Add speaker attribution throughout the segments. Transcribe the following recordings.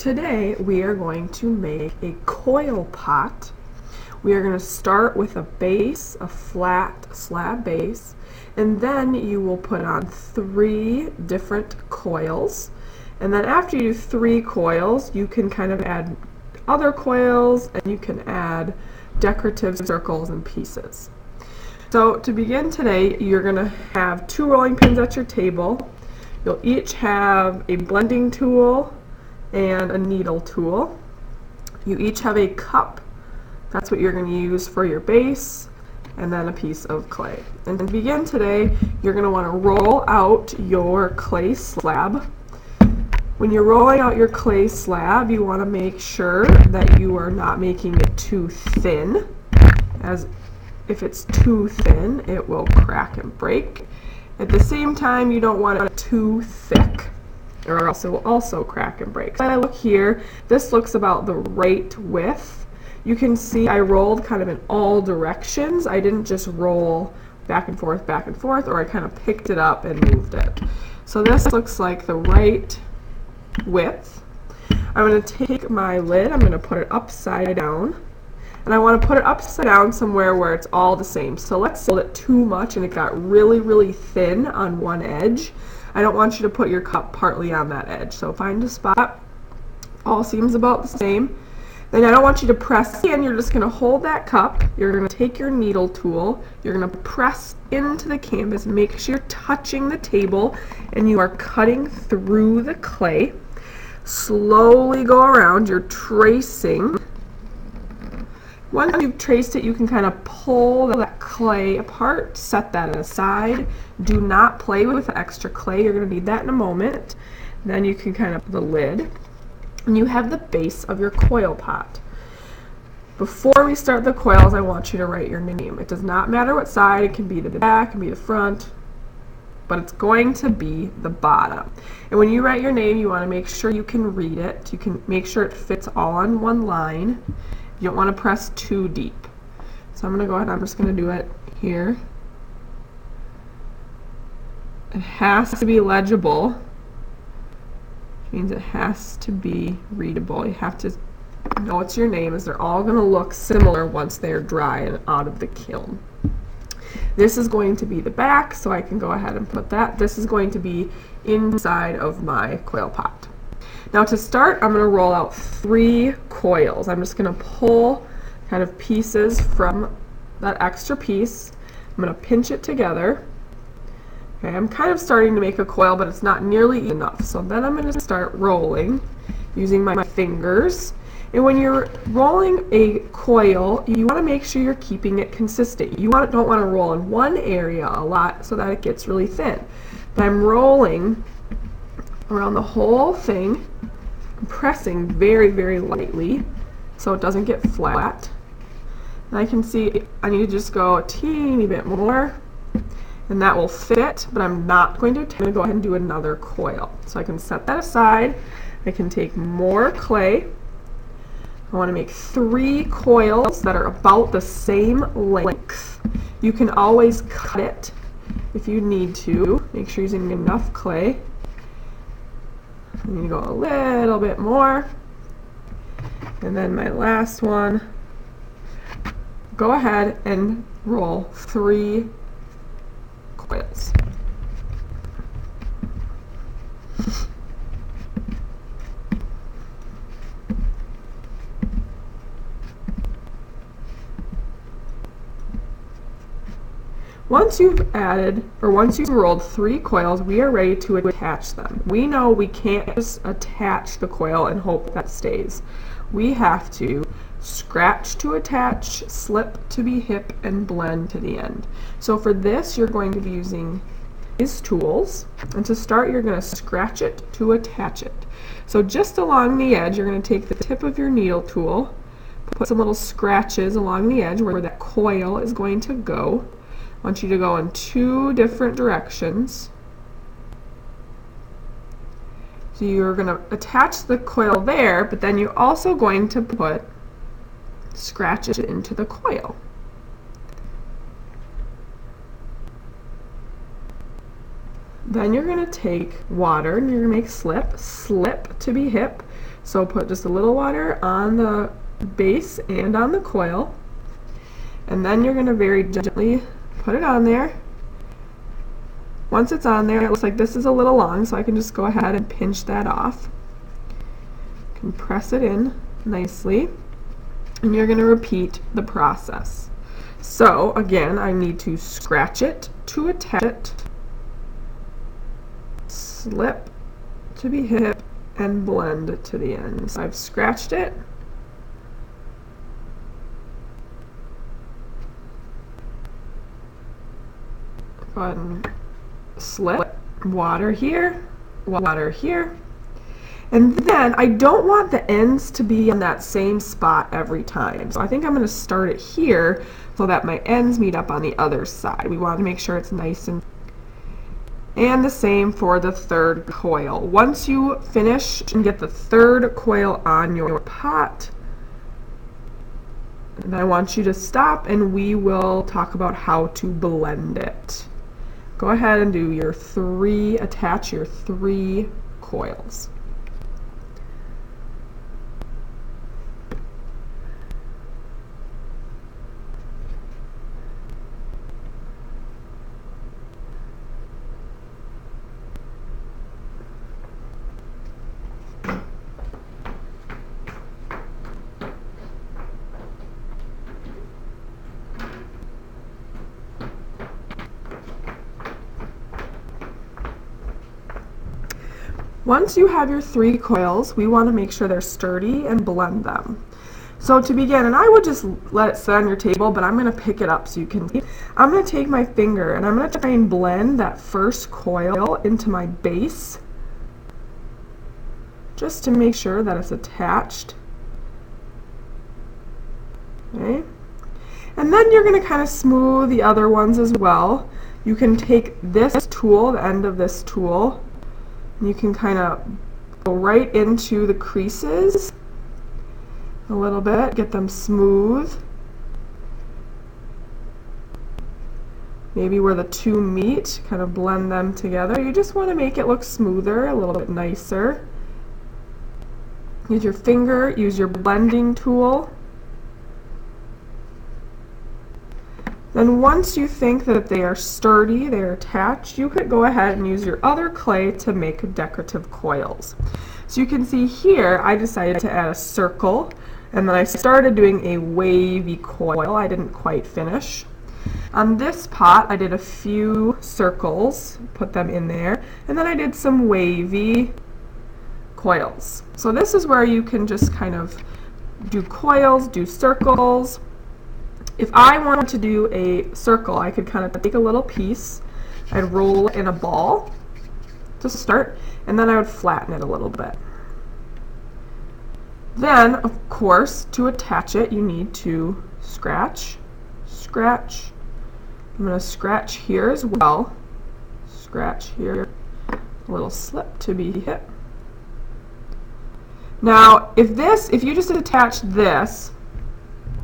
Speaker 1: today we are going to make a coil pot. We are going to start with a base, a flat slab base, and then you will put on 3 different coils. And then after you do 3 coils, you can kind of add other coils, and you can add decorative circles and pieces. So to begin today, you're going to have 2 rolling pins at your table. You'll each have a blending tool and a needle tool. You each have a cup. That's what you're going to use for your base, and then a piece of clay. And to begin today, you're going to want to roll out your clay slab. When you're rolling out your clay slab, you want to make sure that you are not making it too thin, as if it's too thin, it will crack and break. At the same time, you don't want it too thick, or else it will also crack and break. So I look here, this looks about the right width. You can see I rolled kind of in all directions. I didn't just roll back and forth, or I kind of picked it up and moved it. So this looks like the right width. I'm going to take my lid, I'm going to put it upside down, and I want to put it upside down somewhere where it's all the same. So let's hold it too much and it got really thin on one edge. I don't want you to put your cup partly on that edge. So find a spot, all seems about the same. Then I don't want you to press in, you're just going to hold that cup, you're going to take your needle tool, you're going to press into the canvas, make sure you're touching the table and you are cutting through the clay. Slowly go around, you're tracing. Once you've traced it, you can kind of pull that clay apart, set that aside. Do not play with the extra clay, you're going to need that in a moment. Then you can kind of put the lid, and you have the base of your coil pot. Before we start the coils, I want you to write your name. It does not matter what side, it can be the back, it can be the front, but it's going to be the bottom. And when you write your name, you want to make sure you can read it. You can make sure it fits all on one line. You don't want to press too deep. So I'm going to go ahead, I'm just going to do it here. It has to be legible, which means it has to be readable. You have to know it's your name, as they're all going to look similar once they're dry and out of the kiln. This is going to be the back, so I can go ahead and put that. This is going to be inside of my coil pot. Now to start, I'm going to roll out 3 coils. I'm just going to pull kind of pieces from that extra piece. I'm going to pinch it together. Okay, I'm kind of starting to make a coil, but it's not nearly enough. So then I'm going to start rolling using my fingers. And when you're rolling a coil, you want to make sure you're keeping it consistent. You don't want to roll in one area a lot so that it gets really thin. But I'm rolling around the whole thing. I'm pressing very lightly so it doesn't get flat. And I can see I need to just go a teeny bit more, and that will fit, but I'm not going to. I'm going to go ahead and do another coil. So I can set that aside. I can take more clay. I want to make 3 coils that are about the same length. You can always cut it if you need to. Make sure you're using enough clay. I'm going to go a little bit more. And then my last one, go ahead and roll 3 coils. Once you've rolled 3 coils, we are ready to attach them. We know we can't just attach the coil and hope that stays. We have to scratch to attach, slip to be hip, and blend to the end. So for this, you're going to be using these tools, and to start, you're going to scratch it to attach it. So just along the edge, you're going to take the tip of your needle tool, put some little scratches along the edge where that coil is going to go. I want you to go in 2 different directions. So you're going to attach the coil there, but then you're also going to put scratches into the coil. Then you're going to take water and you're going to make slip to be hip. So put just a little water on the base and on the coil, and then you're going to very gently put it on there. Once it's on there, it looks like this is a little long, so I can just go ahead and pinch that off. You can press it in nicely, and you're going to repeat the process. So again, I need to scratch it to attach it, slip to be hip, and blend to the end. So I've scratched it. Go ahead and slip, water here, and then I don't want the ends to be on that same spot every time. So I think I'm going to start it here so that my ends meet up on the other side. We want to make sure it's nice and the same for the third coil. Once you finish and get the third coil on your pot, and I want you to stop and we will talk about how to blend it. Go ahead and do your attach your 3 coils. Once you have your 3 coils, we want to make sure they're sturdy and blend them. So to begin, and I would just let it sit on your table, but I'm going to pick it up so you can see. I'm going to take my finger and I'm going to try and blend that first coil into my base, just to make sure that it's attached. Okay. And then you're going to kind of smooth the other ones as well. You can take this tool, the end of this tool, you can kind of go right into the creases a little bit, get them smooth. Maybe where the 2 meet, kind of blend them together. You just want to make it look smoother, a little bit nicer. Use your finger, use your blending tool. Then once you think that they are sturdy, they're attached, you could go ahead and use your other clay to make decorative coils. So you can see here, I decided to add a circle, and then I started doing a wavy coil. I didn't quite finish. On this pot, I did a few circles, put them in there, and then I did some wavy coils. So this is where you can just kind of do coils, do circles. If I wanted to do a circle, I could kind of take a little piece, I'd roll it in a ball to start, and then I would flatten it a little bit. Then, of course, to attach it, you need to scratch, scratch. I'm going to scratch here as well. Scratch here, a little slip to be hit. Now, if you just attach this,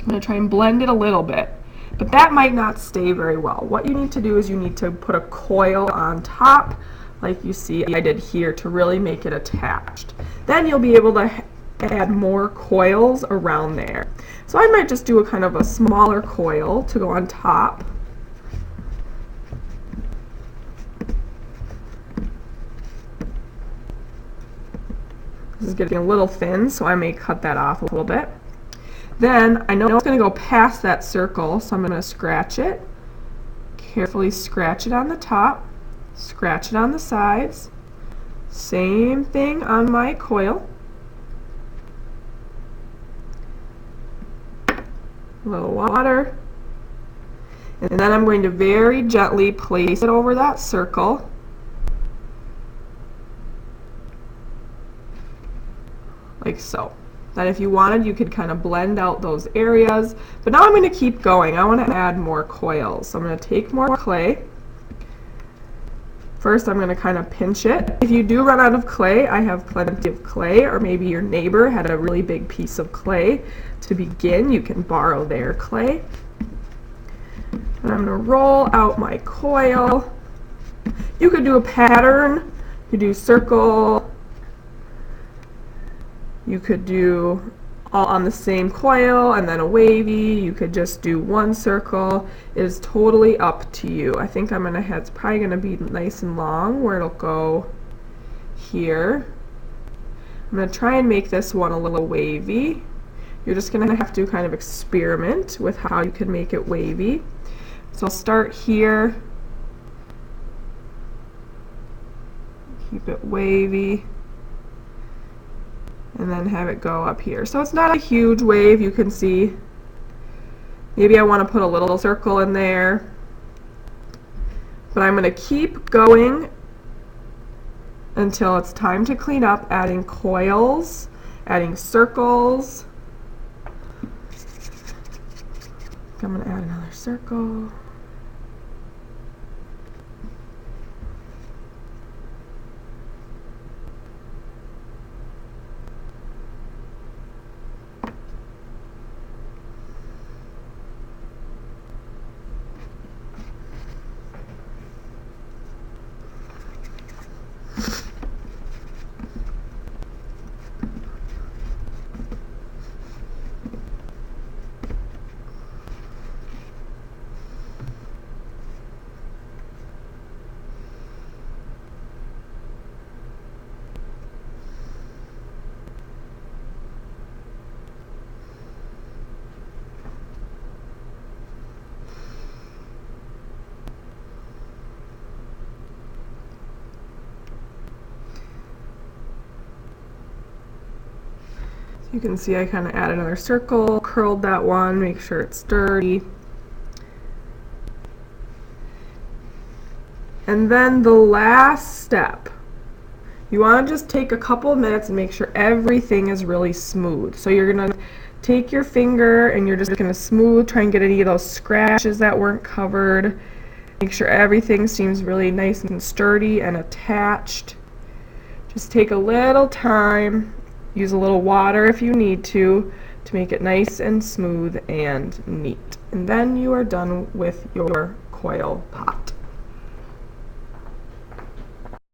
Speaker 1: I'm going to try and blend it a little bit, but that might not stay very well. What you need to do is you need to put a coil on top, like you see I did here, to really make it attached. Then you'll be able to add more coils around there. So I might just do a kind of a smaller coil to go on top. This is getting a little thin, so I may cut that off a little bit. Then I know it's going to go past that circle, so I'm going to scratch it. Carefully scratch it on the top, scratch it on the sides. Same thing on my coil. A little water. And then I'm going to very gently place it over that circle. Like so. Then if you wanted, you could kind of blend out those areas. But now I'm going to keep going. I want to add more coils. So I'm going to take more clay. First, I'm going to kind of pinch it. If you do run out of clay, I have plenty of clay, or maybe your neighbor had a really big piece of clay. To begin, you can borrow their clay. And I'm going to roll out my coil. You could do a pattern. You could do circle, You could do all on the same coil and then a wavy. You could just do one circle. It is totally up to you. I think I'm gonna have, it's probably gonna be nice and long where it'll go here. I'm gonna try and make this one a little wavy. You're just gonna have to kind of experiment with how you can make it wavy. So I'll start here. Keep it wavy. And then have it go up here. So it's not a huge wave, you can see. Maybe I want to put a little circle in there. But I'm going to keep going until it's time to clean up, adding coils, adding circles. I'm going to add another circle. You can see I kind of added another circle, curled that one, make sure it's sturdy. And then the last step, you want to just take a couple of minutes and make sure everything is really smooth. So you're going to take your finger and you're just going to smooth, try and get any of those scratches that weren't covered. Make sure everything seems really nice and sturdy and attached. Just take a little time. Use a little water if you need to make it nice and smooth and neat. And then you are done with your coil pot.